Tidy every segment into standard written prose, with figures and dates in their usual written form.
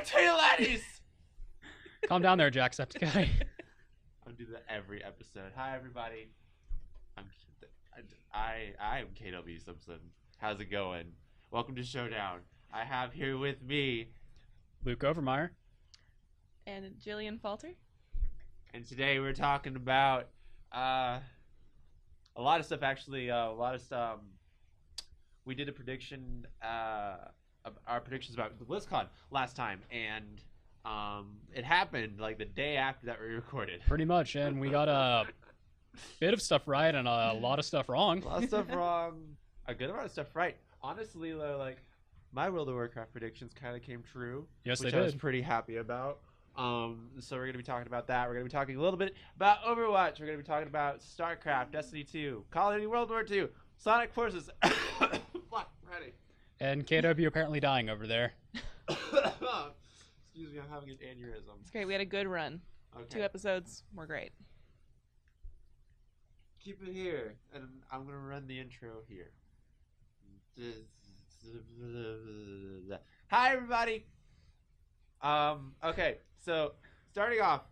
Jacksepticeye. Calm down there, Jacksepticeye. I'll do that every episode. Hi, everybody. I'm KW Simpson. How's it going? Welcome to Showdown. I have here with me Luke Overmyer. And Jillian Falter. And today we're talking about a lot of stuff, actually. We did a prediction, our predictions about the BlizzCon last time, and it happened like the day after that we recorded. Pretty much, and we got a bit of stuff right and a lot of stuff wrong. A lot of stuff wrong, a good amount of stuff right. Honestly, though, like, my World of Warcraft predictions kind of came true. Yes, which they I was did. pretty happy about. So we're going to be talking about that. We're going to be talking a little bit about Overwatch. We're going to be talking about StarCraft, Destiny 2, Call of Duty World War 2, Sonic Forces. Fuck, ready. And KW apparently dying over there. Excuse me, I'm having an aneurysm. It's great. We had a good run. Okay. 2 episodes were great. Keep it here, and I'm going to run the intro here. Hi, everybody. Okay, so starting off,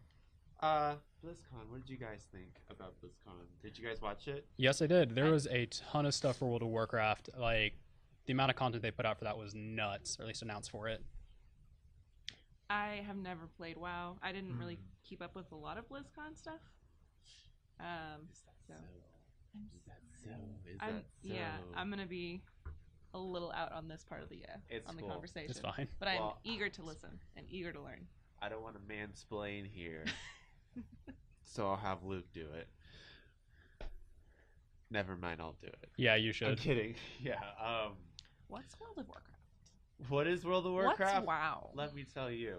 BlizzCon. What did you guys think about BlizzCon? Did you guys watch it? Yes, I did. There was a ton of stuff for World of Warcraft. Like, the amount of content they put out for that was nuts, or at least announced for it. I have never played WoW. I didn't really keep up with a lot of BlizzCon stuff. Yeah, I'm gonna be a little out on this part of the It's the cool. conversation. It's fine. But I'm Well, eager to listen and eager to learn. I don't want to mansplain here, so I'll have Luke do it. Never mind, I'll do it. Yeah, you I'm should. kidding. Yeah. What's World of Warcraft? What is World of Warcraft? What's WoW? Let me tell you.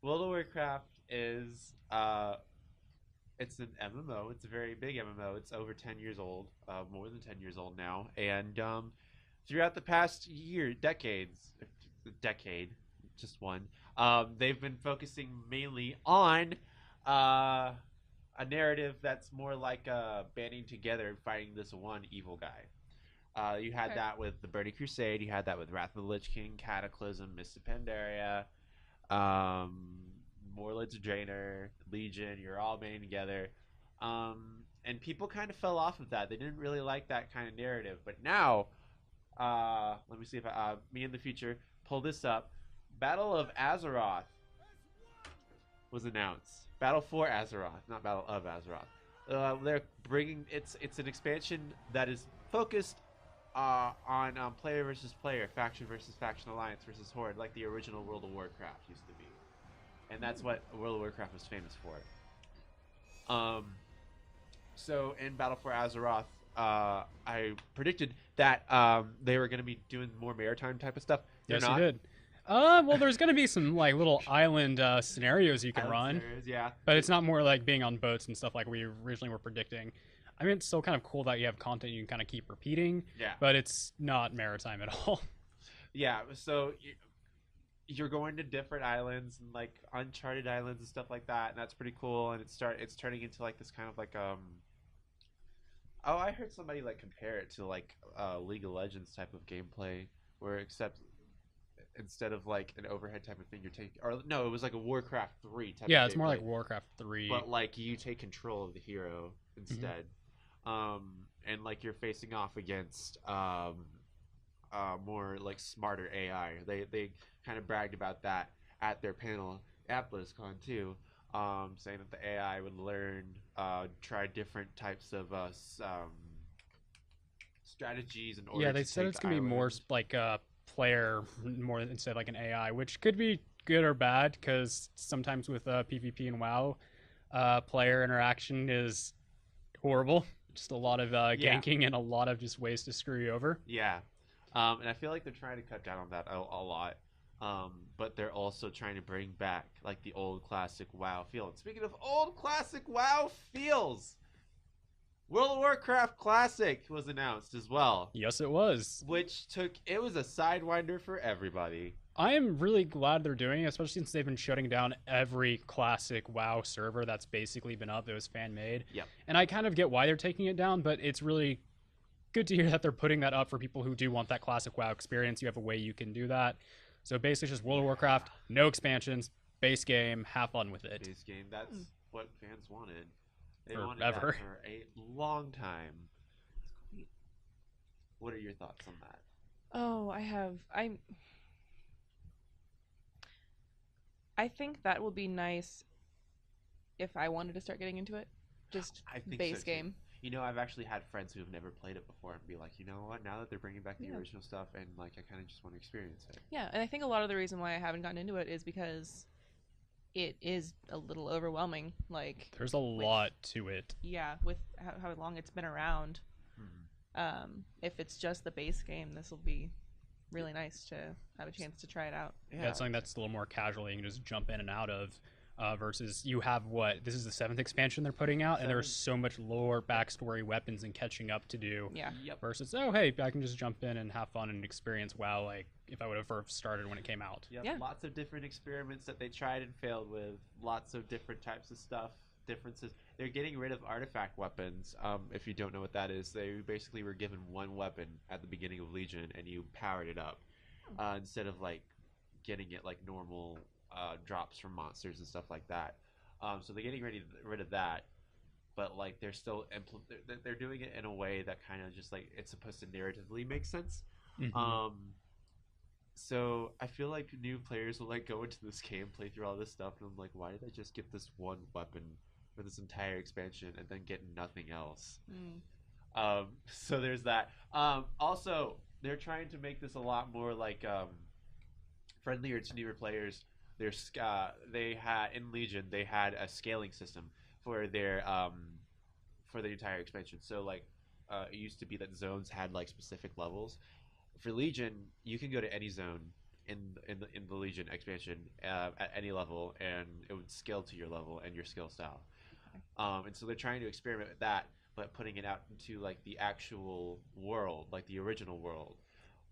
World of Warcraft is it's an MMO. It's a very big MMO. It's over 10 years old, more than 10 years old now, and throughout the past decade, just one, they've been focusing mainly on a narrative that's more like banding together and fighting this one evil guy. You had that with the Burning Crusade. You had that with Wrath of the Lich King, Cataclysm, Mists of Pandaria, Warlords of Draenor, Legion. You're all banding together, and people kind of fell off of that. They didn't really like that kind of narrative. But now, let me see if me in the future pull this up. Battle of Azeroth was announced. Battle for Azeroth, not Battle of Azeroth. They're bringing it's an expansion that is focused on player versus player, faction versus faction, alliance versus horde, like the original World of Warcraft used to be, and that's what World of Warcraft was famous for. So in Battle for Azeroth, I predicted that they were going to be doing more maritime type of stuff. They're Yes, not. you did. Well, there's going to be some like little island scenarios you can run, Scenarios, yeah. but it's not more like being on boats and stuff like we originally were predicting. I mean, it's still kind of cool that you have content you can kind of keep repeating, Yeah. but it's not maritime at all. Yeah, so you're going to different islands and like uncharted islands and stuff like that, and that's pretty cool. And it's turning into like this kind of like oh, I heard somebody like compare it to like League of Legends type of gameplay, where instead of like an overhead type of thing, you're taking, or no, it was like a Warcraft 3 type. Yeah, of it's more gameplay, like Warcraft 3. but like you take control of the hero instead, and like you're facing off against more like smarter AI. They kind of bragged about that at their panel at BlizzCon too, saying that the AI would learn, try different types of strategies and Yeah, they said it's gonna be more like a player more instead of like an AI, which could be good or bad because sometimes with PvP and WoW, player interaction is horrible. Just a lot of ganking and a lot of just ways to screw you over. Yeah, and I feel like they're trying to cut down on that a lot. But they're also trying to bring back like the old classic WoW feel. And speaking of old classic WoW feels, World of Warcraft Classic was announced as well. Yes, it was. Which it was a sidewinder for everybody. I am really glad they're doing it, especially since they've been shutting down every classic WoW server that's basically been up that was fan-made. Yep. And I kind of get why they're taking it down, but it's really good to hear that they're putting that up for people who do want that classic WoW experience. You have a way you can do that. So basically, it's just World of Warcraft, no expansions, base game, have fun with it. Base game. That's what fans wanted. They Forever. wanted that for a long time. What are your thoughts on that? Oh, I think that will be nice if I wanted to start getting into it. Just I think base so, too. game. You know, I've actually had friends who have never played it before and be like, you know what? Now that they're bringing back the Yeah. original stuff, and like, I kind of just want to experience it. Yeah, and I think a lot of the reason why I haven't gotten into it is because it is a little overwhelming. Like, There's a lot to it. yeah, with how long it's been around. Mm-hmm. If it's just the base game, this will be really nice to have a chance to try it out. Yeah, it's something that's a little more casual. You can just jump in and out of. Versus you have this is the 7th expansion they're putting out, and there's so much lore, backstory, weapons, and catching up to do. Yeah. Yep. Versus, oh hey, I can just jump in and have fun and experience WoW like if I would have first started when it came out. Yep. Yeah. Lots of different experiments that they tried and failed with. Lots of different types of stuff. Differences. They're getting rid of artifact weapons. If you don't know what that is, they basically were given one weapon at the beginning of Legion, and you powered it up instead of like getting it like normal drops from monsters and stuff like that. So they're getting rid of that, but like they're still they're doing it in a way that kind of just like it's supposed to narratively make sense. Mm-hmm. So I feel like new players will like go into this game, play through all this stuff, and I'm like, why did I just get this one weapon for this entire expansion and then get nothing else? So there's that. Also, they're trying to make this a lot more like friendlier to newer players. They had in Legion they had a scaling system for their entire expansion. So like it used to be that zones had like specific levels. For Legion, you can go to any zone in the Legion expansion at any level, and it would scale to your level and your skill style. And so they're trying to experiment with that, but putting it out into like the actual world, like the original world.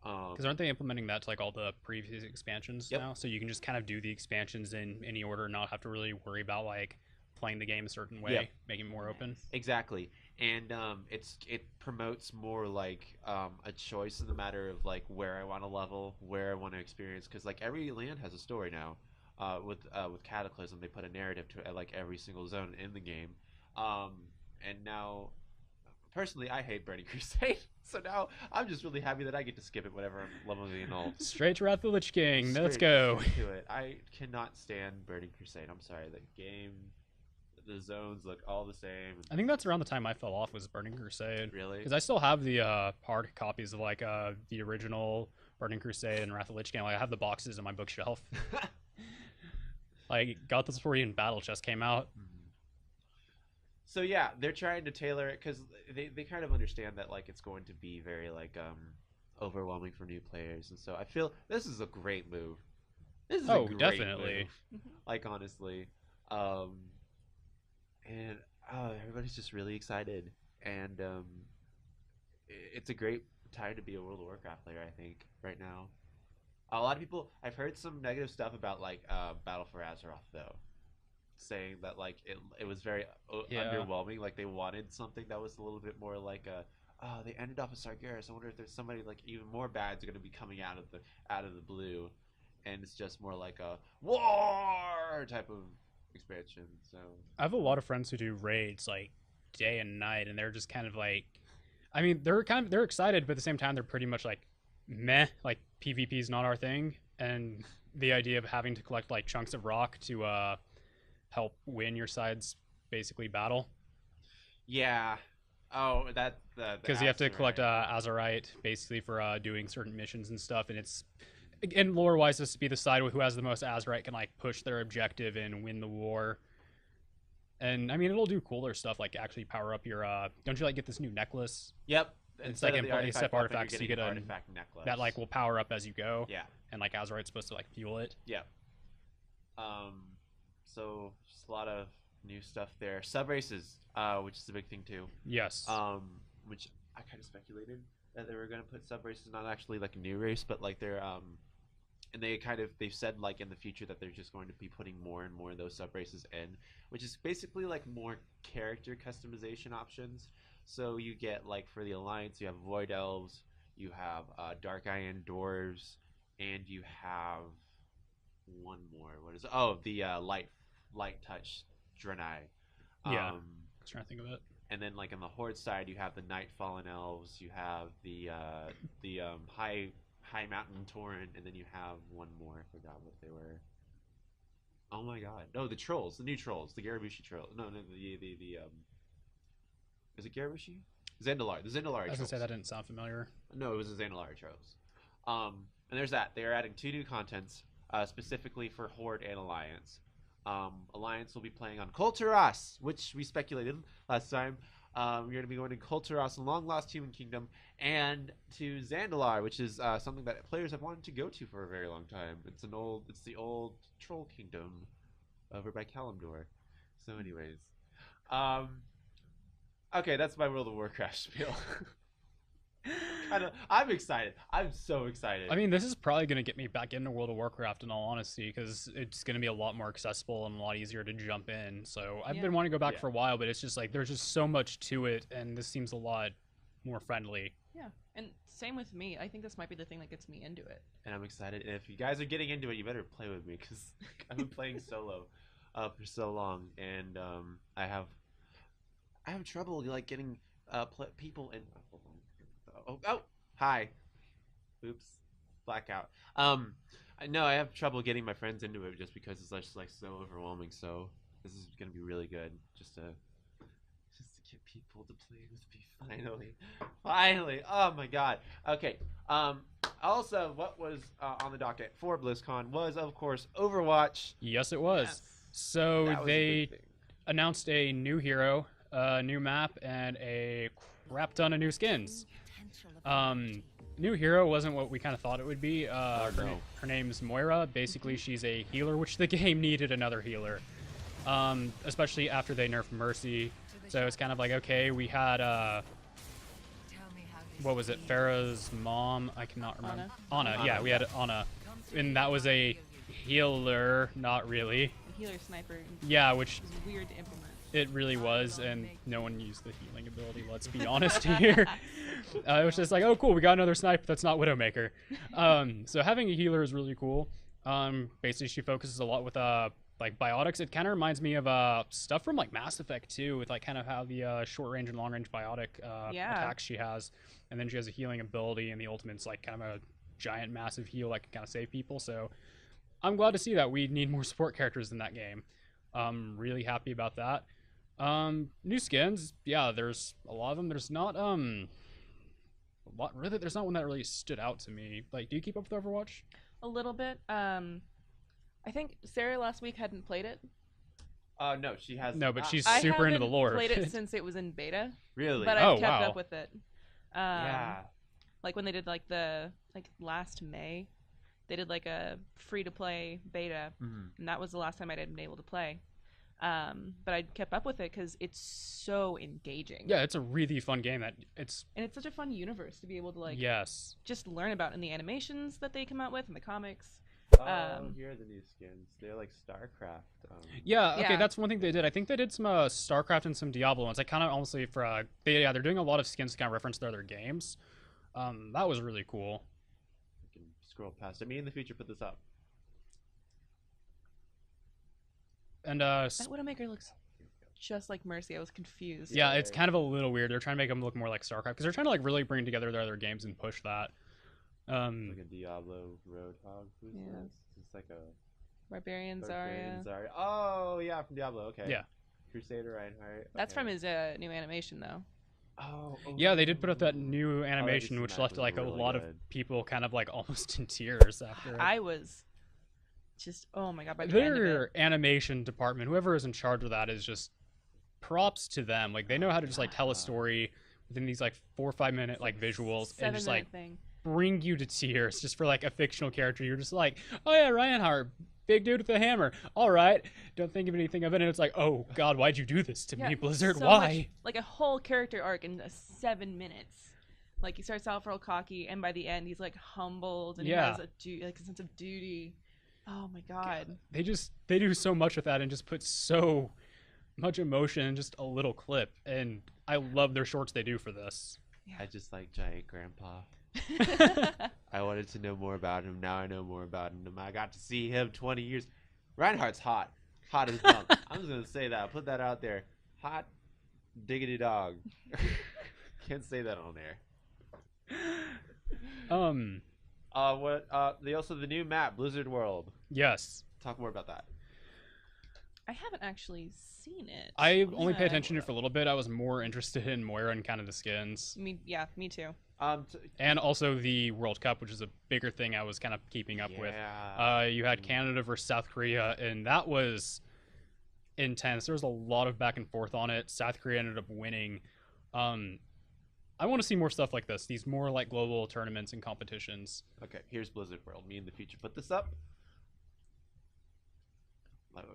Because aren't they implementing that to like all the previous expansions now? So you can just kind of do the expansions in any order, and not have to really worry about like playing the game a certain way, making it more open. Exactly, and it promotes more like a choice in the matter of like where I want to level, where I want to experience. Because like every land has a story now. With Cataclysm, they put a narrative to like every single zone in the game, and now. Personally, I hate Burning Crusade, so now I'm just really happy that I get to skip it whenever I'm leveling and all. Straight to Wrath of the Lich King. Let's go. Straight to it. I cannot stand Burning Crusade. I'm sorry. The game, the zones look all the same. I think that's around the time I fell off was Burning Crusade. Really? Because I still have the hard copies of like the original Burning Crusade and Wrath of the Lich King. Like I have the boxes in my bookshelf. Like got this before even Battle Chest came out. So yeah, they're trying to tailor it because they kind of understand that like it's going to be very like overwhelming for new players, and so I feel this is a great move. This is a great definitely move. Like honestly, and everybody's just really excited, and it's a great time to be a World of Warcraft player. I think right now, a lot of people. I've heard some negative stuff about like Battle for Azeroth though. Saying that like it was very underwhelming, like they wanted something that was a little bit more like they ended off with Sargeras. I wonder if there's somebody like even more bad's going to be coming out of the blue, and it's just more like a war type of expansion. So I have a lot of friends who do raids like day and night, and they're just kind of like, I mean, they're excited, but at the same time they're pretty much like meh, like PvP is not our thing, and the idea of having to collect like chunks of rock to help win your side's basically battle. Yeah. Oh, that because you have to collect Azerite basically for doing certain missions and stuff, and it's and lore wise, this to be the side who has the most Azerite can like push their objective and win the war. And I mean, it'll do cooler stuff like actually power up your. Don't you like get this new necklace? Yep. It's like in artifacts, you get an artifact necklace that like will power up as you go. Yeah. And like Azerite's supposed to like fuel it. Yeah. So just a lot of new stuff there. Sub races, which is a big thing too. Yes. Which I kind of speculated that they were going to put sub races, not actually like a new race, but like they're and they've said like in the future that they're just going to be putting more and more of those sub races in, which is basically like more character customization options. So you get like for the Alliance, you have Void Elves, you have Dark Iron Dwarves, and you have one more. What is it? Oh, the light touch Draenei. Yeah. I was trying to think of it. And then like on the Horde side, you have the Night Fallen Elves. You have the High Mountain Torrent, and then you have one more. I forgot what they were. Oh my god! No, the trolls, the new trolls, the Garabushi trolls. No, the is it Garabushi? Zandalar, the Zandalari. I was gonna say that didn't sound familiar. No, it was the Zandalari trolls. And there's that. They are adding 2 new contents, specifically for Horde and Alliance. Alliance will be playing on Kulturas, which we speculated last time. We're going to be going to Kulturas and Long Lost Human Kingdom, and to Zandalar, which is something that players have wanted to go to for a very long time. It's the old Troll Kingdom over by Kalimdor. So, anyways, okay, that's my World of Warcraft spiel. I'm excited. I'm so excited. I mean, this is probably going to get me back into World of Warcraft in all honesty, because it's going to be a lot more accessible and a lot easier to jump in. So I've been wanting to go back for a while, but it's just like there's just so much to it, and this seems a lot more friendly. Yeah, and same with me. I think this might be the thing that gets me into it. And I'm excited. And if you guys are getting into it, you better play with me, because I've been playing solo for so long, and I have trouble like getting people in. Oh, hi. Oops. Blackout. No, I have trouble getting my friends into it just because it's just like so overwhelming. So this is gonna be really good, just to get people to play with me. Finally. Oh my god. Okay. Also, what was on the docket for BlizzCon was, of course, Overwatch. Yes, it was. Yes. So they announced a new hero, a new map, and a crap ton of new skins. New hero wasn't what we kind of thought it would be. Her name's Moira. Basically, she's a healer, which the game needed another healer, especially after they nerfed Mercy. So it's kind of like, okay, we had what was it, Farah's mom? I cannot remember. Ana. Yeah, we had Ana, and that was a healer, not really. A healer sniper. Yeah, which is weird to implement. It really was, and no one used the healing ability, let's be honest here. It was just like, oh cool, we got another sniper that's not Widowmaker. So having a healer is really cool. Basically she focuses a lot with like biotics. It kind of reminds me of stuff from like Mass Effect 2, with like kind of how the short range and long range biotic attacks she has. And then she has a healing ability, and the ultimate's like kind of a giant massive heal that can kind of save people. So I'm glad to see that. We need more support characters in that game. Really happy about that. New skins, yeah, there's a lot of them. There's not there's not one that really stood out to me. Like, do you keep up with Overwatch? A little bit. I think Sarah last week hadn't played it. No, she has. No, but she's super into the lore. I haven't played it since it was in beta. Really? But I've kept up with it. Yeah. Like when they did like last May, they did like a free to play beta, and that was the last time I'd been able to play. But I kept up with it because it's so engaging. Yeah, it's a really fun game. And it's such a fun universe to be able to like just learn about in the animations that they come out with and the comics. Here are the new skins. They're like StarCraft. Okay, that's one thing they did. I think they did some StarCraft and some Diablo ones. I kind of honestly they're doing a lot of skins to kind of reference their other games. That was really cool. I can scroll past it. Me in the future put this up. And that Widowmaker looks just like Mercy. I was confused. Yeah, it's kind of a little weird. They're trying to make them look more like StarCraft because they're trying to like really bring together their other games and push that. Like a Diablo Roadhog. Who's this? It's like a Barbarian Zarya. Oh yeah, from Diablo. Okay. Yeah. Crusader Reinhardt. Okay. That's from his new animation though. Yeah, they did put up that new animation, which left like really a lot of people kind of like almost in tears after it. I was just, oh my god, by the their end of it. animation department, whoever is in charge of that, is just props to them. Like they know how to just like tell a story within these like 4 or 5 minute like visuals and just like bring you to tears just for like a fictional character. You're just like, oh yeah, Reinhardt, big dude with a hammer. All right, don't think of anything of it, and it's like, oh god, why'd you do this to me, Blizzard? Why? Much, like a whole character arc in 7 minutes. Like he starts out real cocky, and by the end he's like humbled and he has a sense of duty. Oh my god. They do so much with that and just put so much emotion in just a little clip, and I love their shorts they do for this. I just like Giant Grandpa. I wanted to know more about him. Now I know more about him. I got to see him 20 years. Reinhardt's hot. Hot as bump. I'm just going to say that. I'll put that out there. Hot diggity dog. Can't say that on there. The new map, Blizzard World. Yes. Talk more about that. I haven't actually seen it. I only paid attention to it for a little bit. I was more interested in Moira and kind of the skins. Me too. And also the World Cup, which is a bigger thing I was kind of keeping up with. You had Canada versus South Korea, and that was intense. There was a lot of back and forth on it. South Korea ended up winning. I want to see more stuff like this. These more like global tournaments and competitions. Okay, here's Blizzard World. Me in the future put this up.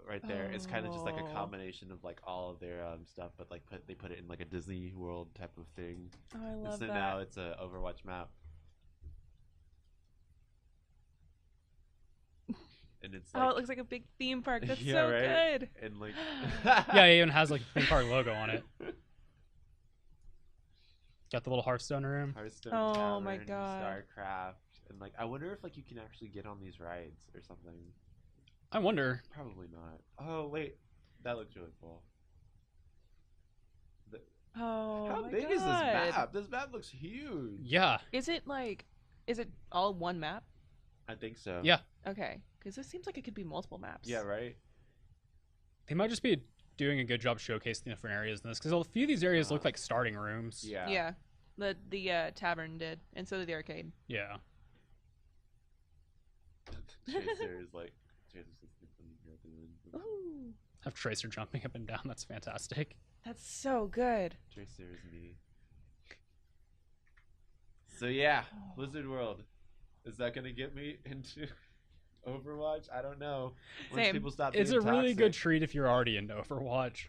Right there. It's kind of just like a combination of like all of their stuff, but like they put it in like a Disney World type of thing. Oh, I love that. Now it's a Overwatch map. And it's like, it looks like a big theme park. That's so good. And like yeah, it even has like a theme park logo on it. Got the little Hearthstone room. Hearthstone Tavern, my god. StarCraft. And like I wonder if like you can actually get on these rides or something. I wonder. Probably not. Oh wait, that looks really cool. How big is this map? This map looks huge. Yeah. Is it all one map? I think so. Yeah. Okay, because it seems like it could be multiple maps. Yeah, right. They might just be doing a good job showcasing different areas in this, because a few of these areas look like starting rooms. Yeah. Yeah. The tavern did, and so did the arcade. Yeah. Tracer is like. Ooh. Have Tracer jumping up and down. That's fantastic. That's so good. Tracer is me. So yeah, Blizzard World. Is that gonna get me into Overwatch? I don't know. Once Same. people stop It's a being really toxic. good treat if you're already into Overwatch.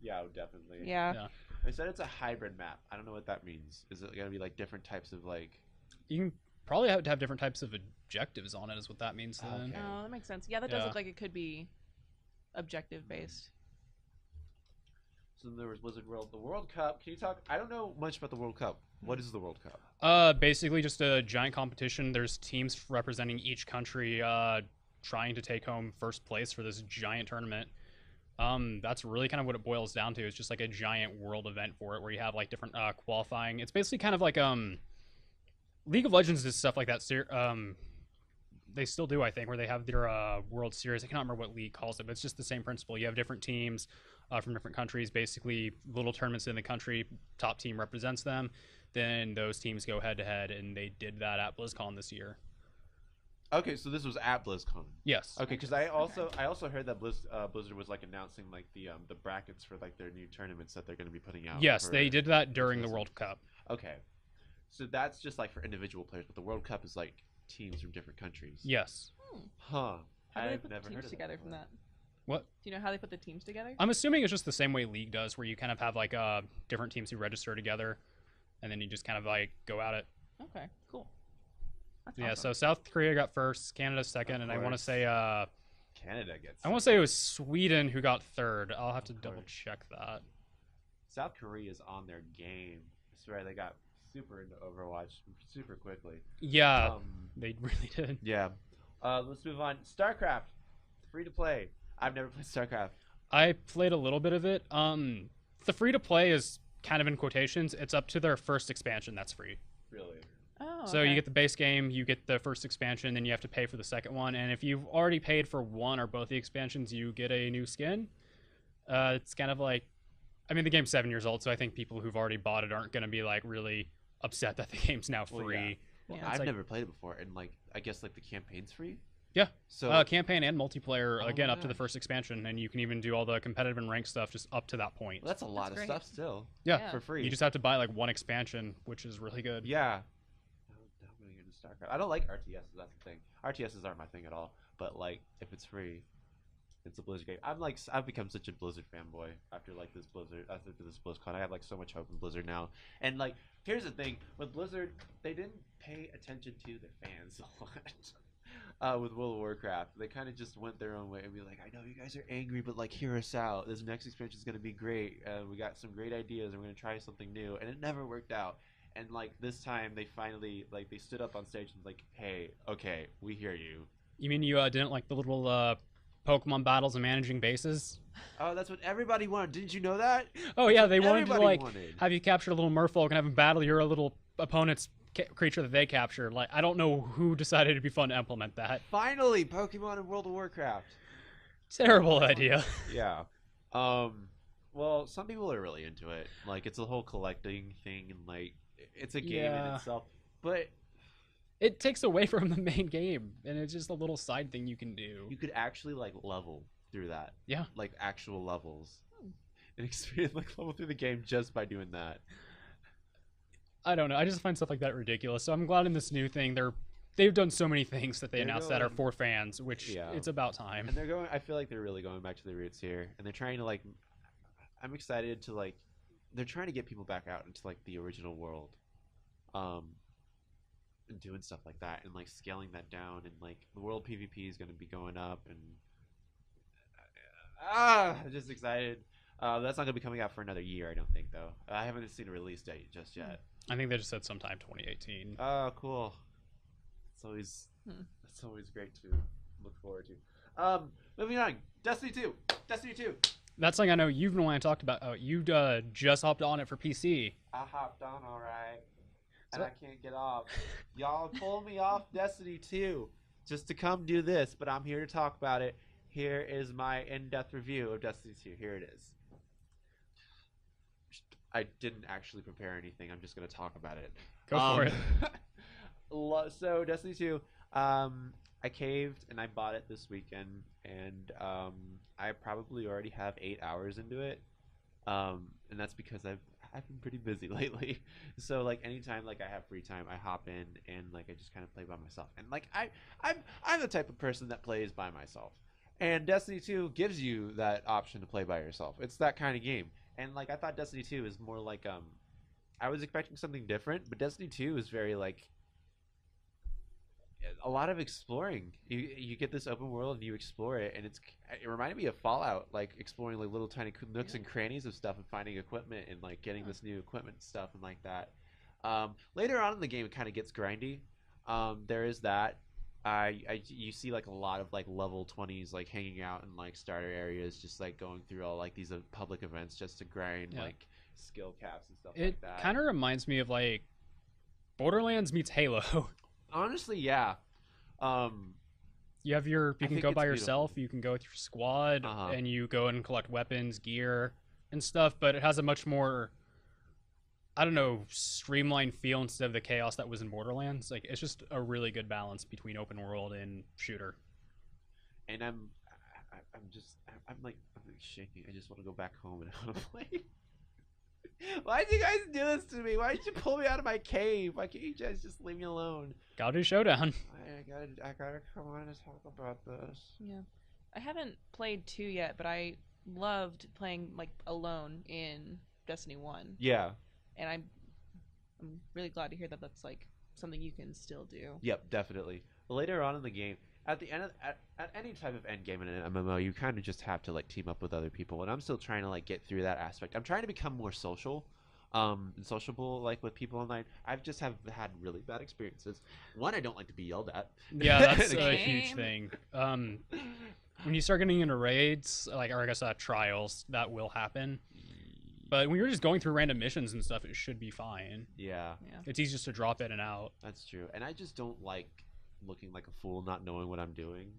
Yeah, definitely. Yeah. I said it's a hybrid map. I don't know what that means. Is it gonna be like different types of like? You can probably have to have different types of objectives on it, is what that means then. Okay. Oh, that makes sense. Yeah, that does look like it could be objective based. So there was Blizzard World, the World Cup. Can you talk? I don't know much about the World Cup. What is the World Cup? Basically just a giant competition. There's teams representing each country, trying to take home first place for this giant tournament. That's really kind of what it boils down to. It's just like a giant world event for it, where you have like different qualifying. It's basically kind of like League of Legends does stuff like that. They still do, I think, where they have their World Series. I cannot remember what league calls it, but it's just the same principle. You have different teams from different countries, basically little tournaments in the country. Top team represents them. Then those teams go head to head, and they did that at BlizzCon this year. Okay, so this was at BlizzCon. Yes. Okay, because I also heard that Blizzard was like announcing like the brackets for like their new tournaments that they're going to be putting out. Yes, they did that during the World Cup. Okay, so that's just like for individual players, but the World Cup is like teams from different countries. Yes. Huh. How do they I've put never the heard teams of together that from that? What? Do you know how they put the teams together? I'm assuming it's just the same way League does, where you kind of have like different teams who register together, and then you just kind of like go at it. Okay, cool. That's Yeah. awesome. So South Korea got first, Canada second, and I want to say Canada gets. I want to say it was Sweden who got third. I'll have to double check that. South Korea is on their game. That's right. They got super into Overwatch super quickly. Yeah, they really did. Yeah. Let's move on. StarCraft, free to play. I've never played StarCraft. I played a little bit of it. The free to play is kind of in quotations. It's up to their first expansion that's free. Really? Oh, So you get the base game, you get the first expansion, then you have to pay for the second one. And if you've already paid for one or both the expansions, you get a new skin. It's kind of like, I mean, the game's 7 years old, so I think people who've already bought it aren't going to be like really upset that the game's now free. Well, yeah. Well, Yeah. I've like- never played it before, and like I guess like the campaign's free. Yeah. So Campaign and multiplayer, Oh again, my up to the gosh. first expansion, and you can even do all the competitive and ranked stuff just up to that point. well, that's a lot of great. stuff still. Yeah. For free. You just have to buy like one expansion, which is really good. Yeah. I'm gonna get into StarCraft. I don't like RTSs. That's the thing. RTSs aren't my thing at all. But like, if it's free, it's a Blizzard game. I've become such a Blizzard fanboy after like this BlizzCon. I have like so much hope in Blizzard now. And like, here's the thing with Blizzard, they didn't pay attention to their fans a lot. With World of Warcraft, they kind of just went their own way and be like, I know you guys are angry, but like, hear us out. This next expansion is going to be great. We got some great ideas, and we're going to try something new. And it never worked out. And like this time, they finally like they stood up on stage and like, hey, okay, we hear you. You mean you didn't like the little Pokemon battles and managing bases? Oh, that's what everybody wanted. Didn't you know that? Oh That's yeah, what they wanted to everybody like wanted. have you capture a little Merfolk and have them battle your little opponent's creature that they capture. Like I don't know who decided it'd be fun to implement that. Finally, Pokemon and World of Warcraft. Terrible idea. Yeah. Well, some people are really into it. Like, it's a whole collecting thing, and like, it's a game in Yeah. itself. But It takes away from the main game, and it's just a little side thing you can do. you could actually like level through that. Yeah. Like actual levels, and experience like level through the game just by doing that. I don't know. I just find stuff like that ridiculous. So I'm glad in this new thing they've done so many things that they They're announced that are going- for fans, which Yeah. it's about time. And they're going. I feel like they're really going back to the roots here, and they're trying to like. I'm excited to like. They're trying to get people back out into like the original world, and doing stuff like that, and like scaling that down, and like the world PvP is going to be going up, and I'm just excited. That's not going to be coming out for another year, I don't think, though. I haven't seen a release date just yet. I think they just said sometime 2018. Oh, cool. It's always Hmm. it's always great to look forward to. Moving on, Destiny 2. Destiny 2. That's something I know you've been wanting to talk about. Oh, you just hopped on it for PC. I hopped on all right, and So- I can't get off. Y'all pulled me off Destiny 2 just to come do this, but I'm here to talk about it. Here is my in-depth review of Destiny 2. Here it is. I didn't actually prepare anything. I'm just going to talk about it. Go for it. So Destiny 2, I caved and I bought it this weekend, and I probably already have 8 hours into it, and that's because I've been pretty busy lately. So like anytime like I have free time, I hop in and like I just kind of play by myself. And like I'm the type of person that plays by myself, and Destiny 2 gives you that option to play by yourself. It's that kind of game. And like I thought Destiny 2 is more like I was expecting something different, but Destiny 2 is very like a lot of exploring. You get this open world and you explore it, and it reminded me of Fallout, like exploring like little tiny nooks and crannies of stuff and finding equipment and like getting this new equipment and stuff and like that. Later on in the game, it kind of gets grindy. There is that. You see like a lot of like level 20s like hanging out in like starter areas, just like going through all like these public events just to grind like skill caps and stuff It like that. kind of reminds me of like Borderlands meets Halo. Honestly, yeah. You have you I can think go it's by yourself, beautiful. you can go with your squad, Uh-huh. and you go and collect weapons, gear, and stuff, but it has a much more, I don't know, streamlined feel instead of the chaos that was in Borderlands. Like, it's just a really good balance between open world and shooter. And I'm like shaking. I just want to go back home and I want to play. Why did you guys do this to me? Why did you pull me out of my cave? Why can't you guys just leave me alone? Gotta do Showdown. I gotta come on and talk about this. Yeah. I haven't played 2 yet, but I loved playing like alone in Destiny 1. Yeah. And I'm really glad to hear that that's like something you can still do. Yep, definitely. Later on in the game, at the end of at any type of end game in an MMO, you kind of just have to like team up with other people, and I'm still trying to like get through that aspect. I'm trying to become more social, and sociable like with people online. I've just have had really bad experiences. One, I don't like to be yelled at. Yeah, that's a Same. huge thing. When you start getting into raids, like, or I guess trials, that will happen. But when you're just going through random missions and stuff, it should be fine. Yeah, Yeah. It's easy just to drop in and out. that's true. And I just don't like looking like a fool, not knowing what I'm doing.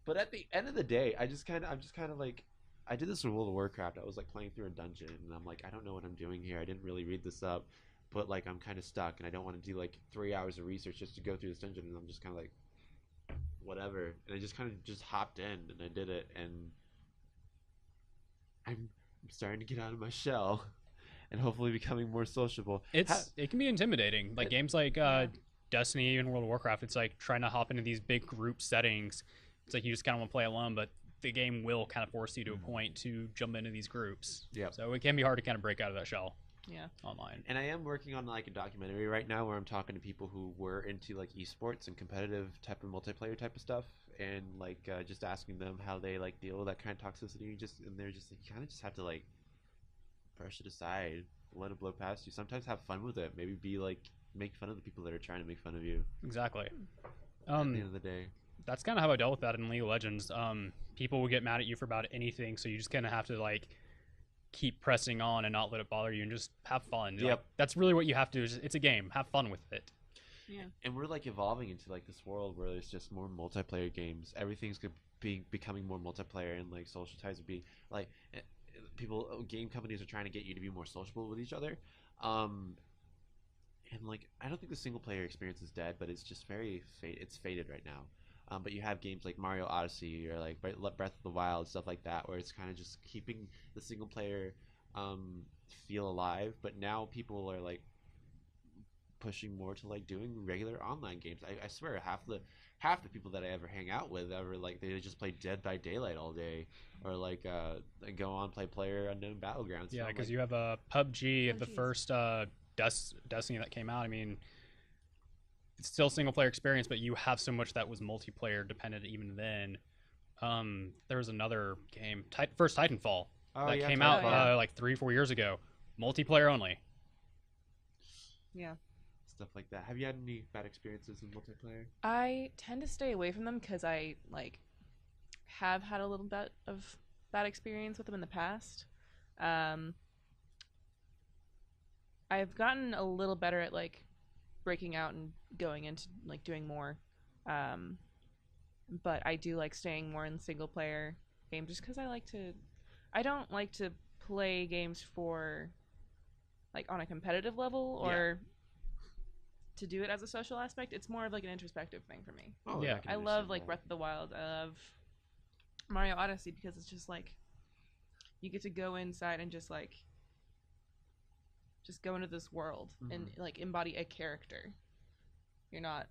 But at the end of the day, I'm just kind of like, I did this with World of Warcraft. I was like playing through a dungeon, and I'm like, I don't know what I'm doing here. I didn't really read this up, but like I'm kind of stuck, and I don't want to do like 3 hours of research just to go through this dungeon. And I'm just kind of like, whatever. And I just kind of just hopped in, and I did it, and I'm starting to get out of my shell, and hopefully becoming more sociable. It can be intimidating. Like games like Yeah. Destiny and World of Warcraft, it's like trying to hop into these big group settings. It's like you just kind of want to play alone, but the game will kind of force you to a point to jump into these groups. Yep. So it can be hard to kind of break out of that shell Yeah. online. And I am working on like a documentary right now where I'm talking to people who were into like esports and competitive type of multiplayer type of stuff, and like just asking them how they like deal with that kind of toxicity. And they're just like, you kind of just have to like brush it aside. let it blow past you. Sometimes have fun with it. Maybe be like make fun of the people that are trying to make fun of you. Exactly. At the end of the day. That's kind of how I dealt with that in League of Legends. People would get mad at you for about anything, so you just kind of have to like keep pressing on and not let it bother you and just have fun. Yep. Like, that's really what you have to do. It's a game. Have fun with it. Yeah. And we're like evolving into like this world where there's just more multiplayer games. Everything's becoming more multiplayer, and like social ties are being like game companies are trying to get you to be more sociable with each other. And like I don't think the single player experience is dead, but it's just it's faded right now. But you have games like Mario Odyssey or like Breath of the Wild, stuff like that, where it's kind of just keeping the single player feel alive. But now people are like pushing more to like doing regular online games. I swear half the people that I ever hang out with ever like they just play Dead by Daylight all day, or like go on play PlayerUnknown Battlegrounds. Yeah, because like, you have a PUBG, the PUBG. first Destiny that came out. I mean, it's still single player experience, but you have so much that was multiplayer dependent even then. There was another game, first Titanfall, that came out like 3-4 years ago, multiplayer only. Yeah. Stuff like that. Have you had any bad experiences in multiplayer? I tend to stay away from them because I like have had a little bit of bad experience with them in the past. I've gotten a little better at like breaking out and going into like doing more, but I do like staying more in single player games just because I don't like to play games for like on a competitive level or to do it as a social aspect. It's more of like an introspective thing for me. Oh Yeah. I love like Breath of the Wild. I love Mario Odyssey because it's just like you get to go inside and just go into this world and like embody a character. You're not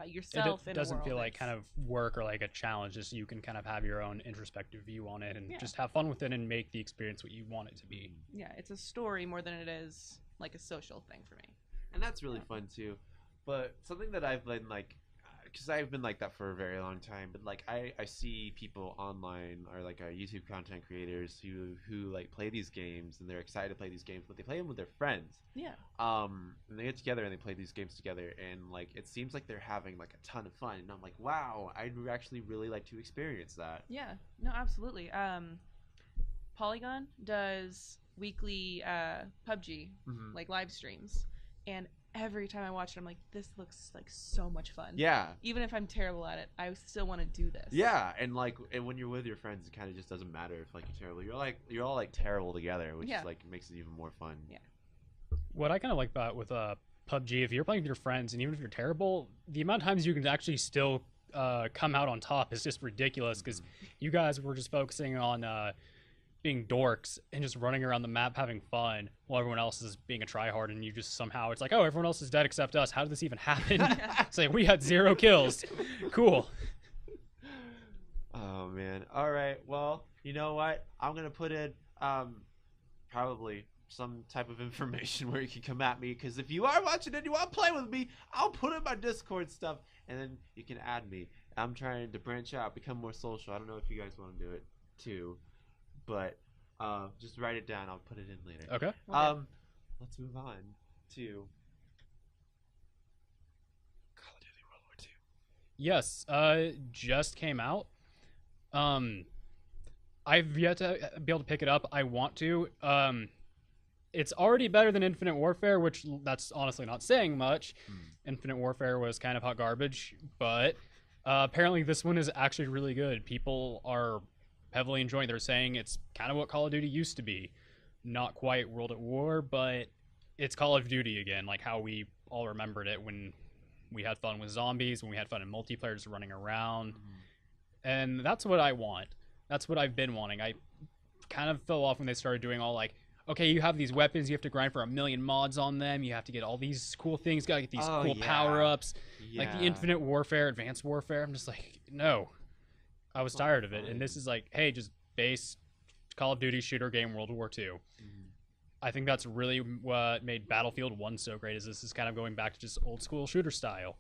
yourself. It in doesn't a world. feel like kind of work or like a challenge. Just you can kind of have your own introspective view on it and Yeah. just have fun with it and make the experience what you want it to be. Yeah, it's a story more than it is like a social thing for me. And that's really fun too. But something that I've been like, because I've been like that for a very long time, but like I see people online or like YouTube content creators who like play these games and they're excited to play these games, but they play them with their friends. Yeah. And they get together and they play these games together, and like it seems like they're having like a ton of fun, and I'm like, wow, I'd actually really like to experience that. Yeah. No, absolutely. Polygon does weekly PUBG like live streams, and every time I watch it, I'm like, this looks like so much fun. Yeah. Even if I'm terrible at it, I still want to do this. Yeah, and when you're with your friends, it kind of just doesn't matter if like you're terrible. You're all like terrible together, which is like makes it even more fun. Yeah. What I kind of like about with PUBG, if you're playing with your friends and even if you're terrible, the amount of times you can actually still come out on top is just ridiculous because you guys were just focusing on being dorks and just running around the map having fun while everyone else is being a tryhard, and you just somehow it's like, oh, everyone else is dead except us. How did this even happen? It's like we had 0 kills. Cool. Oh man. All right. Well, you know what? I'm gonna put in probably some type of information where you can come at me, because if you are watching and you want to play with me, I'll put in my Discord stuff, and then you can add me. I'm trying to branch out, become more social. I don't know if you guys want to do it too, but just write it down. I'll put it in later. Okay. Let's move on to Call of Duty World War II. Yes, just came out. I've yet to be able to pick it up. I want to. It's already better than Infinite Warfare, which that's honestly not saying much. Infinite Warfare was kind of hot garbage, but apparently this one is actually really good. People are heavily enjoying it. They're saying it's kind of what Call of Duty used to be. Not quite World at War, but it's Call of Duty again, like how we all remembered it when we had fun with zombies, when we had fun in multiplayer, just running around. And that's what I want. That's what I've been wanting. I kind of fell off when they started doing all like, okay, you have these weapons, you have to grind for 1 million mods on them, you have to get all these cool things, gotta get these cool power-ups, like the Infinite Warfare, Advanced Warfare. I'm just like, no. I was tired of it, and this is like, hey, just base Call of Duty shooter game World War II. I think that's really what made Battlefield 1 so great, is this is kind of going back to just old school shooter style.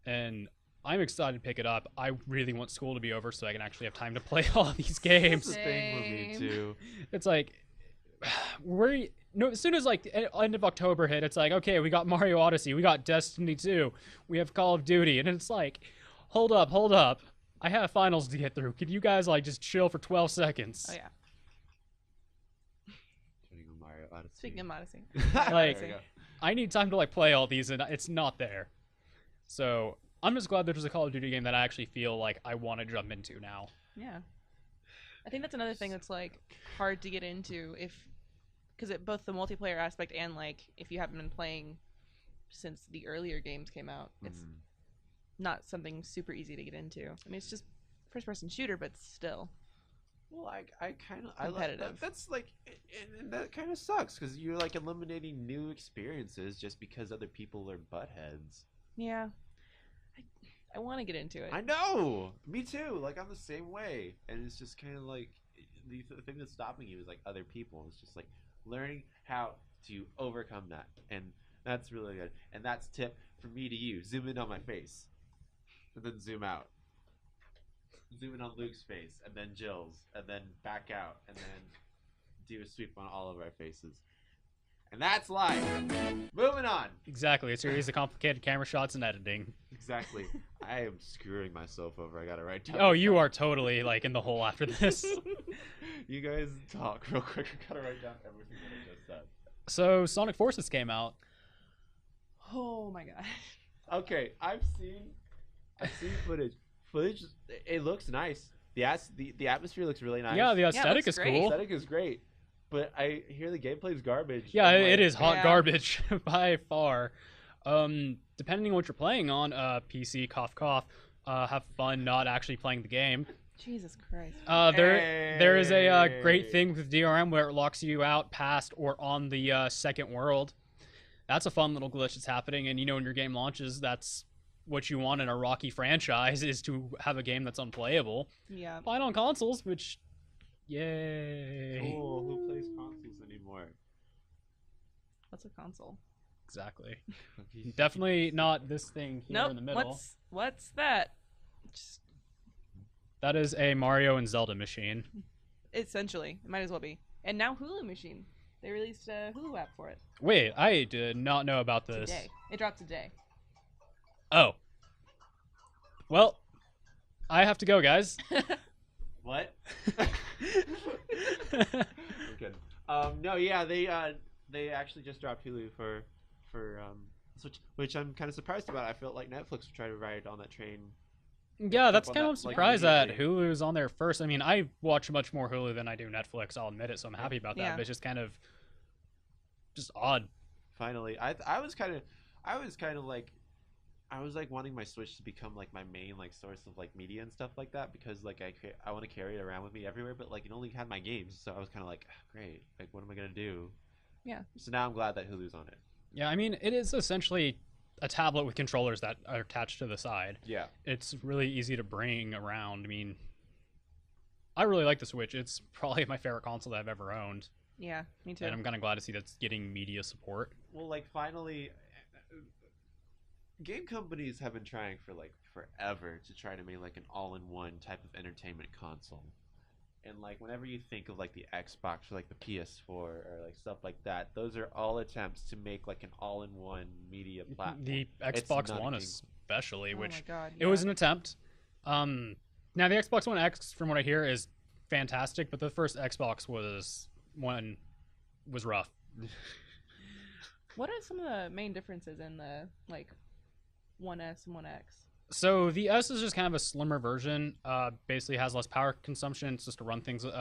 And I'm excited to pick it up. I really want school to be over so I can actually have time to play all of these games. That's the thing with me too. It's like, as soon as like end of October hit, it's like, okay, we got Mario Odyssey, we got Destiny 2, we have Call of Duty, and it's like, hold up. I have finals to get through. Could you guys like just chill for 12 seconds? Oh yeah. Mario Odyssey. Speaking of Odyssey. Like, I need time to like play all these, and it's not there. So I'm just glad there's a Call of Duty game that I actually feel like I want to jump into now. Yeah. I think that's another thing that's like hard to get into because both the multiplayer aspect and like if you haven't been playing since the earlier games came out, it's not something super easy to get into. I mean, it's just first-person shooter, but still. Well, I kind of competitive. That's like, and that kind of sucks because you're like eliminating new experiences just because other people are buttheads. Yeah, I want to get into it. I know, me too. Like I'm the same way, and it's just kind of like the thing that's stopping you is like other people. It's just like learning how to overcome that, and that's really good. And that's tip from me to you: zoom in on my face. And then zoom out. Zoom in on Luke's face, and then Jill's, and then back out, and then do a sweep on all of our faces. And that's live. Moving on. Exactly. A series of complicated camera shots and editing. Exactly. I am screwing myself over. I gotta write down. Oh, you are totally like in the hole after this. You guys talk real quick. I gotta write down everything that I just said. So Sonic Forces came out. Oh my god. Okay, I've seen footage. It looks nice. The atmosphere looks really nice. Yeah, the aesthetic looks is great. cool. The aesthetic is great, but I hear the gameplay's garbage. Yeah, I'm like, it is hot Yeah. garbage by far. Depending on what you're playing on, PC, cough, cough, have fun not actually playing the game. Jesus Christ. There is a great thing with DRM where it locks you out past or on the second world. That's a fun little glitch that's happening, and when your game launches, that's what you want in a Rocky franchise is to have a game that's unplayable. Yeah. Fine on consoles, which, yay. Oh, who plays consoles anymore? What's a console? Exactly. Definitely not this thing here Nope. in the middle. What's that? Just, That is a Mario and Zelda machine. essentially, it might as well be. And now Hulu machine. They released a Hulu app for it Wait, I did not know about this. today. It dropped today. Oh. Well, I have to go, guys. What? We're good. No, yeah, they actually just dropped Hulu for Switch, which I'm kind of surprised about. I felt like Netflix would try to ride on that train. Yeah, that's on kind that, of like, surprised that immediately. Hulu's on there first. I mean, I watch much more Hulu than I do Netflix, I'll admit it, so I'm happy about that. Yeah. But it's just kind of just odd. Finally, I was like wanting my Switch to become like my main like source of like media and stuff like that because like I want to carry it around with me everywhere, but like it only had my games, so I was kind of like, great, like what am I gonna do? Yeah. So now I'm glad that Hulu's on it. Yeah, I mean, it is essentially a tablet with controllers that are attached to the side. Yeah. It's really easy to bring around. I mean, I really like the Switch. It's probably my favorite console that I've ever owned. Yeah, me too. And I'm kind of glad to see that's getting media support. Well, like finally, game companies have been trying for like forever to try to make like an all-in-one type of entertainment console. And like whenever you think of like the Xbox or like the PS4 or like stuff like that, those are all attempts to make like an all-in-one media platform. The It's Xbox not a One game- especially, Oh which my god. it was an attempt. Now the Xbox One X, from what I hear, is fantastic, but the first Xbox was rough. What are some of the main differences in the like 1S and 1X? So the S is just kind of a slimmer version. Basically has less power consumption. It's just to run things at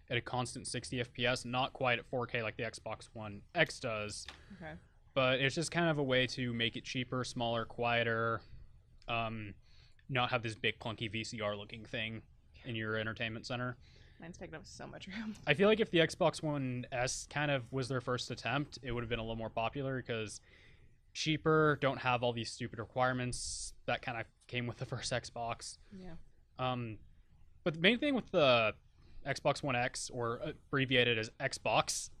a constant 60 FPS, not quite at 4K like the Xbox One X does. Okay. But it's just kind of a way to make it cheaper, smaller, quieter, not have this big clunky VCR looking thing in your entertainment center. Mine's taking up so much room. I feel like if the Xbox One S kind of was their first attempt, it would have been a little more popular because cheaper, don't have all these stupid requirements that kind of came with the first Xbox. Yeah. But the main thing with the Xbox One X, or abbreviated as Xbox,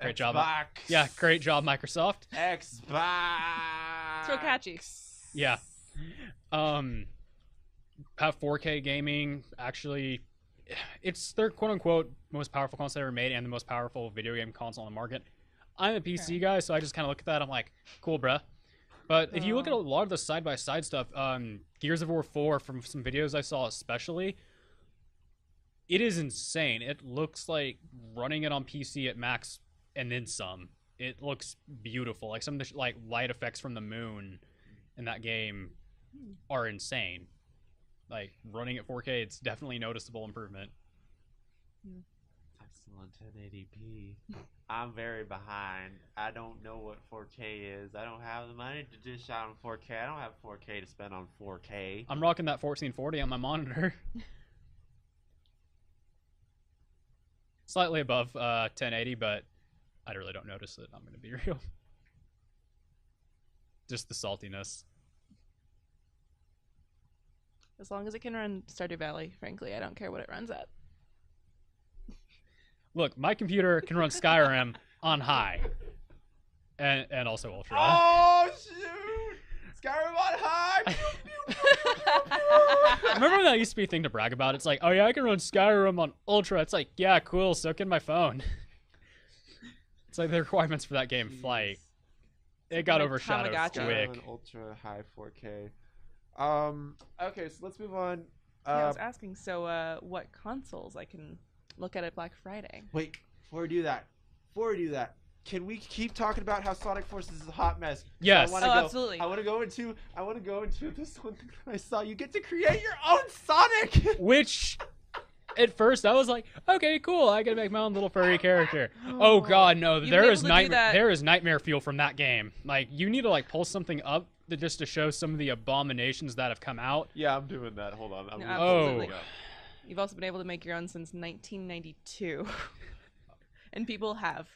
great job. Yeah, great job, Microsoft. Xbox. So catchy. Yeah. Have 4K gaming. Actually, it's their quote-unquote most powerful console ever made and the most powerful video game console on the market. I'm a PC guy, so I just kind of look at that. I'm like, cool, bruh. But if you look at a lot of the side-by-side stuff, Gears of War 4, from some videos I saw especially, it is insane. It looks like running it on PC at max and then some. It looks beautiful. Like some of the like light effects from the moon in that game are insane. Like running at 4K, it's definitely noticeable improvement. Excellent 1080p. I'm very behind. I don't know what 4K is. I don't have the money to dish out on 4K. I don't have 4K to spend on 4K. I'm rocking that 1440 on my monitor. Slightly above 1080, but I really don't notice it. I'm going to be real. Just the saltiness. As long as it can run Stardew Valley, frankly, I don't care what it runs at. Look, my computer can run Skyrim on high. And also Ultra. Oh, shoot! Skyrim on high! Remember when that used to be a thing to brag about? It's like, oh yeah, I can run Skyrim on Ultra. It's like, yeah, cool, so can my phone. It's like the requirements for that game flight. It got like overshadowed Tamagotchi. quick. Skyrim ultra high 4K. Okay, so let's move on. Yeah, I was asking, so what consoles I can look at Black Friday? Wait, before we do that, can we keep talking about how Sonic Forces is a hot mess? Yes. Absolutely. I want to go into this one thing that I saw. You get to create your own Sonic. Which, at first, I was like, okay, cool. I gotta make my own little furry character. Oh god, no. You've There been is able to do nightmare. that. There is nightmare fuel from that game. Like, you need to like pull something up just to show some of the abominations that have come out. Yeah, I'm doing that. Hold on. No, absolutely. You've also been able to make your own since 1992, and people have.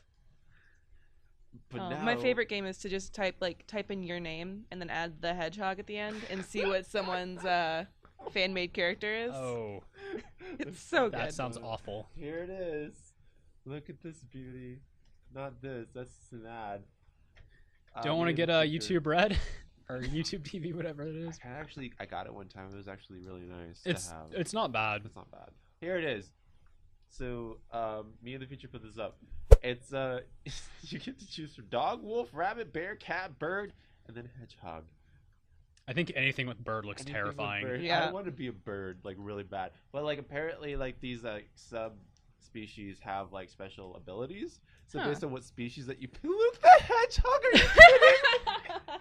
But now, My favorite game is to just type in your name and then add the hedgehog at the end and see what someone's fan-made character is. Oh, It's so that good. sounds awful. Here it is. Look at this beauty. Not this. That's just an ad. Don't want to Me get in a the future. YouTube Red or YouTube TV, whatever it is. I got it one time. It was actually really nice It's to have. it's not bad. It's not bad. Here it is. So, me in the future put this up. It's you get to choose from dog, wolf, rabbit, bear, cat, bird, and then hedgehog. I think anything with bird looks Anything with terrifying. bird. Yeah. I want to be a bird, like really bad. But like apparently, like these subspecies have like special abilities. So Huh. based on what species that you Luke the hedgehog, are you kidding?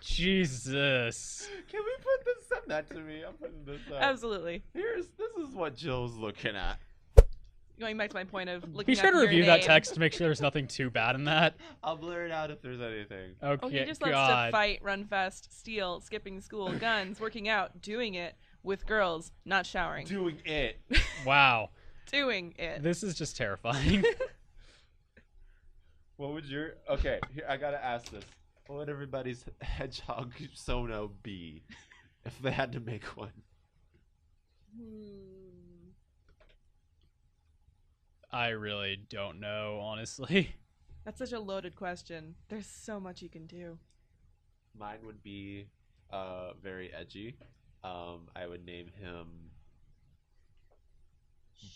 Jesus. Can we put this? Send that to me. I'm putting this up. Absolutely. This is what Jill's looking at. Going back to my point of looking Be sure up to your review that name. text to make sure there's nothing too bad in that. I'll blur it out if there's anything. Okay, Oh, he just loves God. to fight, run fast, steal, skipping school, guns, working out, doing it with girls, not showering. Doing it. Wow. Doing it. This is just terrifying. What would your okay? Here I gotta ask this. What would everybody's hedgehog sono be if they had to make one? I really don't know, honestly. That's such a loaded question. There's so much you can do. Mine would be very edgy. I would name him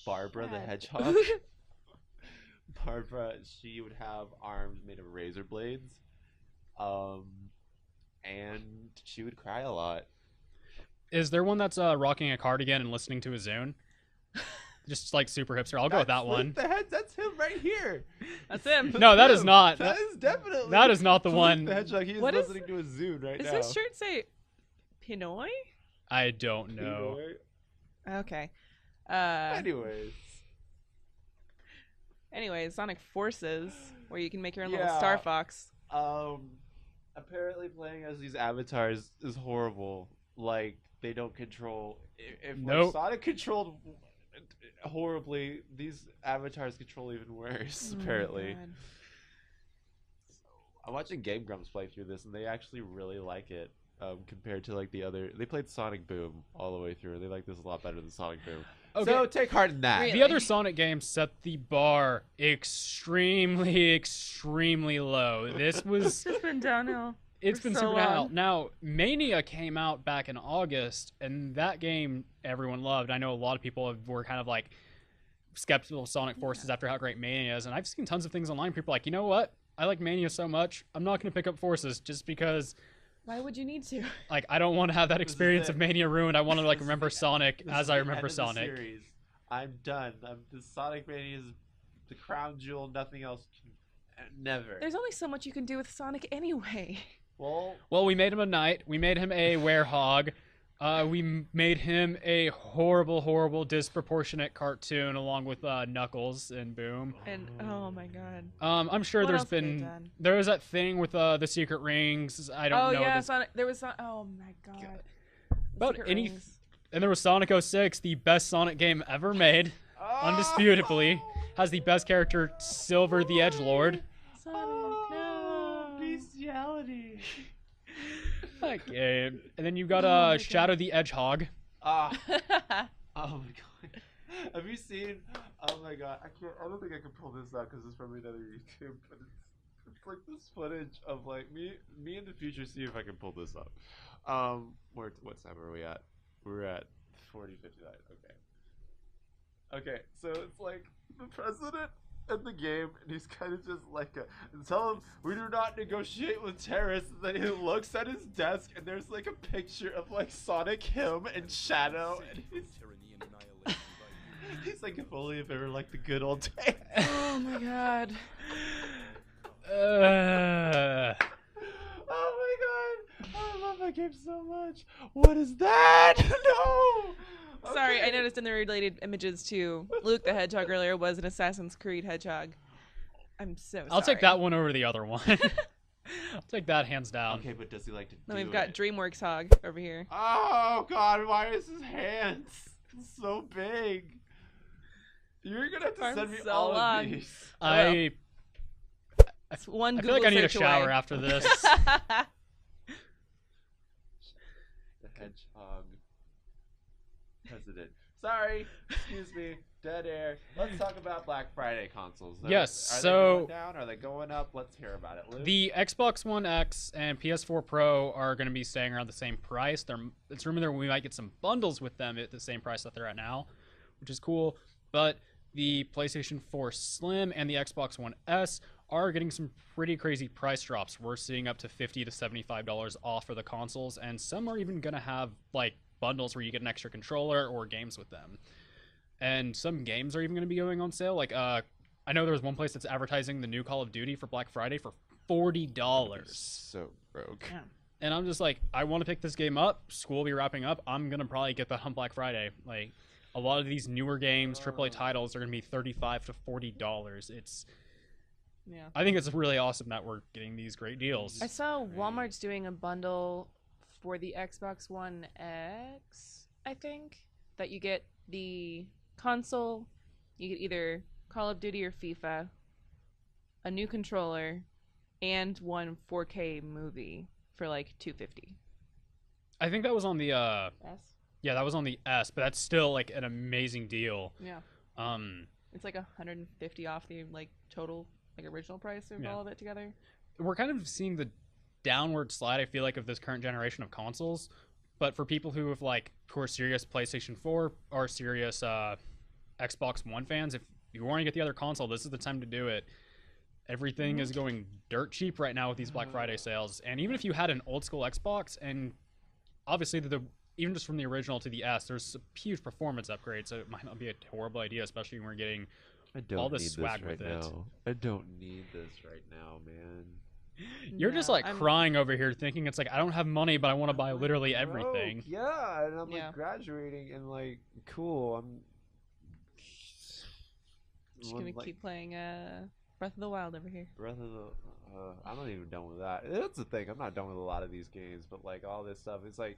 Barbara the Shad. Hedgehog. Barbara, she would have arms made of razor blades. And she would cry a lot. Is there one that's rocking a cardigan and listening to a Zune? Just like super hipster. I'll go with that one. That's him right here. That's him. No, that is not. That is definitely. That is not the Luke one. The Hedgehog. He is What is- listening to a Zune right Does now. his shirt say Pinoy? I don't know. Okay. Anyways, Sonic Forces, where you can make your own little Yeah. Star Fox. Apparently playing as these avatars is horrible. Like they don't control. If Nope. Sonic controlled horribly, these avatars control even worse. Oh my Apparently, God. I'm watching Game Grumps play through this, and they actually really like it. Compared to like the other, they played Sonic Boom all the way through. They like this a lot better than Sonic Boom. Okay. So take heart in that. Really? The other Sonic games set the bar extremely, extremely low. This was It's just been downhill. it's For been so super long. hell. Now, Mania came out back in August, and that game everyone loved. I know a lot of people were kind of like skeptical of Sonic Forces after how great Mania is, and I've seen tons of things online. People are like, you know what? I like Mania so much, I'm not going to pick up Forces just because, Why would you need to? like, I don't want to have that This is experience it. of Mania ruined. I want to like This is remember the- Sonic This as is I the remember end of the Sonic. series. I'm done. The Sonic Mania is the crown jewel. Nothing else can never. There's only so much you can do with Sonic anyway. Well, we made him a knight. We made him a werehog. We made him a horrible, disproportionate cartoon along with Knuckles and Boom. And oh my god. I'm sure What there's else have they been done? there was that thing with the secret rings. I don't know. Oh yeah, this- Sonic. There was oh my god. About Secret any- Rings. And there was Sonic 06, the best Sonic game ever made, undisputably. Has the best character, Silver the Edgelord. Sonic, no. Bestiality. That game. And then you got Oh my God. Shadow the Edgehog. Ah. Oh my god. Have you seen? Oh my god. I don't think I can pull this out because it's from another YouTube. But it's like this footage of like me in the future. See if I can pull this up. What time are we at? We're at 40:59. Okay. Okay. So it's like the president in the game, and he's kind of just like tell him we do not negotiate with terrorists. And then he looks at his desk, and there's like a picture of like Sonic, him, and Shadow, and he's like, if only if they were like the good old days. Oh my god. Oh my god, I love that game so much. What is that? No. Sorry, I Okay. noticed in the related images too. Luke the Hedgehog earlier was an Assassin's Creed hedgehog. I'm so sorry. I'll take that one over the other one. I'll take that hands down. Okay, but does he like to Then do we've got it? DreamWorks Hog over here. Oh god, why is his hands so big? You're gonna have to Arms send me so all long. of these. It's one I Google feel like I need a search shower away. after this. The hedgehog president. Sorry, excuse me. Dead air. Let's talk about Black Friday consoles. Yes, Are they so- going down? Are they going up? Let's hear about it. Luke? The Xbox One X and PS4 Pro are going to be staying around the same price. It's rumored that we might get some bundles with them at the same price that they're at now, which is cool. But the PlayStation 4 Slim and the Xbox One S are getting some pretty crazy price drops. We're seeing up to $50 to $75 off for the consoles, and some are even going to have like bundles where you get an extra controller or games with them. And some games are even going to be going on sale. Like, I know there was one place that's advertising the new Call of Duty for Black Friday for $40. So broke. Yeah. And I'm just like, I want to pick this game up. School will be wrapping up. I'm going to probably get that on Black Friday. Like, a lot of these newer games, AAA titles, are going to be $35 to $40. Yeah. I think it's really awesome that we're getting these great deals. I saw Walmart's doing a bundle for the Xbox One X, I think, that you get the console, you get either Call of Duty or FIFA, a new controller, and one 4K movie for like $250. I think that was on the, Yes. yeah, that was on the S, but that's still like an amazing deal. Yeah. Um, It's like $150 off the like total like original price of Yeah. all of it together. we're kind of seeing the downward slide, I feel like, of this current generation of consoles. But for people who are serious PlayStation 4 or serious Xbox One fans, if you want to get the other console, this is the time to do it. Everything is going dirt cheap right now with these Black Friday sales. And even if you had an old school Xbox, and obviously even just from the original to the S, there's a huge performance upgrade, so it might not be a horrible idea, especially when we're getting I don't all the need swag this right with it. now. I don't need this right now, man. You're just No, like I'm- crying over here thinking it's like, I don't have money, but I want to buy I'm, like, literally broke. everything. Yeah, and I'm Yeah. like graduating and like cool. I'm Just gonna like, keep playing Breath of the Wild over here. Breath of the. I'm not even done with that. That's the thing. I'm not done with a lot of these games, but like all this stuff, it's like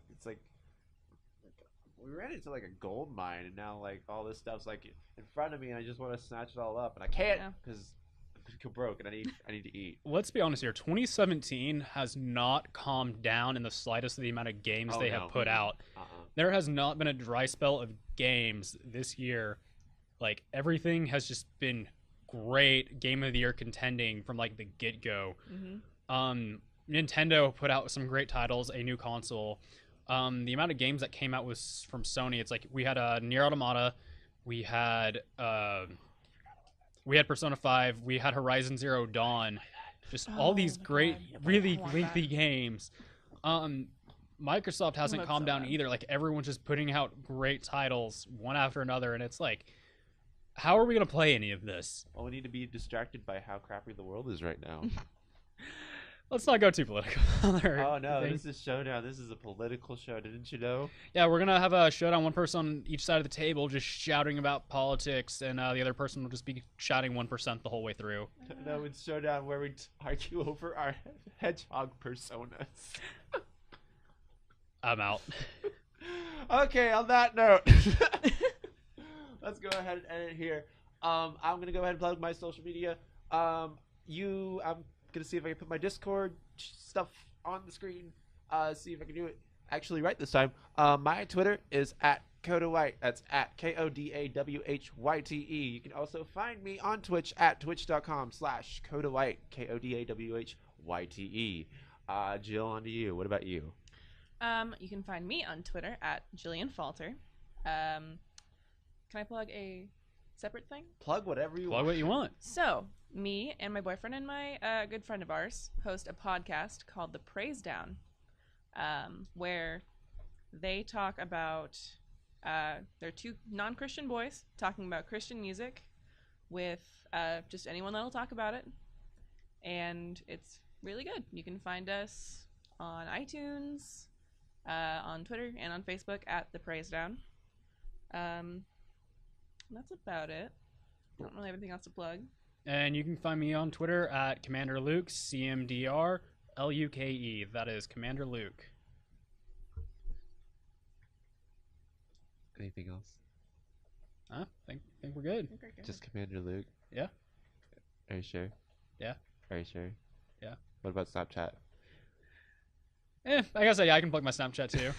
we ran into like a gold mine, and now like all this stuff's like in front of me, and I just want to snatch it all up, and I can't Yeah. because I'm broke, and I need to eat. Let's be honest here. 2017 has not calmed down in the slightest of the amount of games Oh, they no. have put out. Uh-uh. There has not been a dry spell of games this year. Like, everything has just been great game of the year contending from like the get-go. Mm-hmm. Nintendo put out some great titles, a new console. The amount of games that came out was from Sony. It's like we had Nier Automata, we had Persona 5, we had Horizon Zero Dawn, just all these great, really lengthy games. Microsoft hasn't calmed down either. Like everyone's just putting out great titles one after another, and it's like, how are we gonna play any of this? Well, we need to be distracted by how crappy the world is right now. Let's not go too political. Oh no, this is Showdown. This is a political show. Didn't you know? Yeah, we're gonna have a showdown. One person on each side of the table just shouting about politics, and the other person will just be shouting 1% the whole way through. No, it's Showdown where we argue over our hedgehog personas. I'm out. Okay, on that note, let's go ahead and end it here. I'm gonna go ahead and plug my social media. I'm gonna see if I can put my Discord stuff on the screen. See if I can do it actually right this time. My Twitter is @KodaWhite. That's @KODAWHYTE. You can also find me on Twitch at twitch.com/KodaWhite. KODAWHYTE. Jill, on to you. What about you? You can find me on Twitter at Falter. Can I plug a separate thing? Plug whatever you Plug want. what you want. So, me and my boyfriend and my good friend of ours host a podcast called The Praise Down, where they talk about, they're two non-Christian boys talking about Christian music with just anyone that'll talk about it. And it's really good. You can find us on iTunes, on Twitter, and on Facebook at The Praise Down. That's about it. I don't really have anything else to plug. And you can find me on Twitter at Commander Luke, CMDRLUKE. That is Commander Luke. Anything else? Huh? Think we're good. Just Commander Luke? Yeah. Are you sure? Yeah. Are you sure? Yeah. What about Snapchat? I guess I can plug my Snapchat too.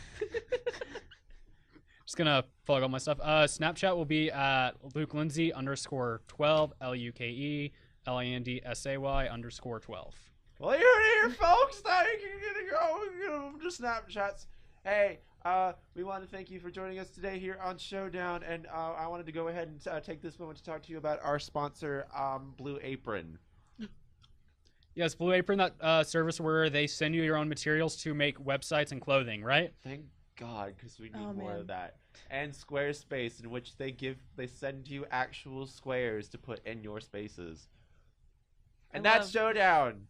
Just gonna plug all my stuff. Snapchat will be at LukeLindsay _12 LUKE LANDSAY _12. Well, you heard it here, folks. Thank you. Go to Snapchats. Hey, we want to thank you for joining us today here on Showdown, and I wanted to go ahead and take this moment to talk to you about our sponsor, Blue Apron. Yes, Blue Apron, that service where they send you your own materials to make websites and clothing, right? Thank God, because we need more man. of that. And Squarespace, in which they send you actual squares to put in your spaces. And that's Showdown.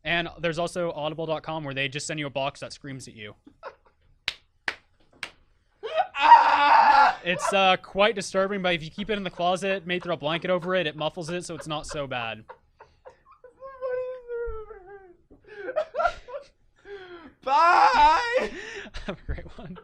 And there's also Audible.com where they just send you a box that screams at you. Ah! It's quite disturbing, but if you keep it in the closet, maybe throw a blanket over it, it muffles it, so it's not so bad. Bye! Have a great one.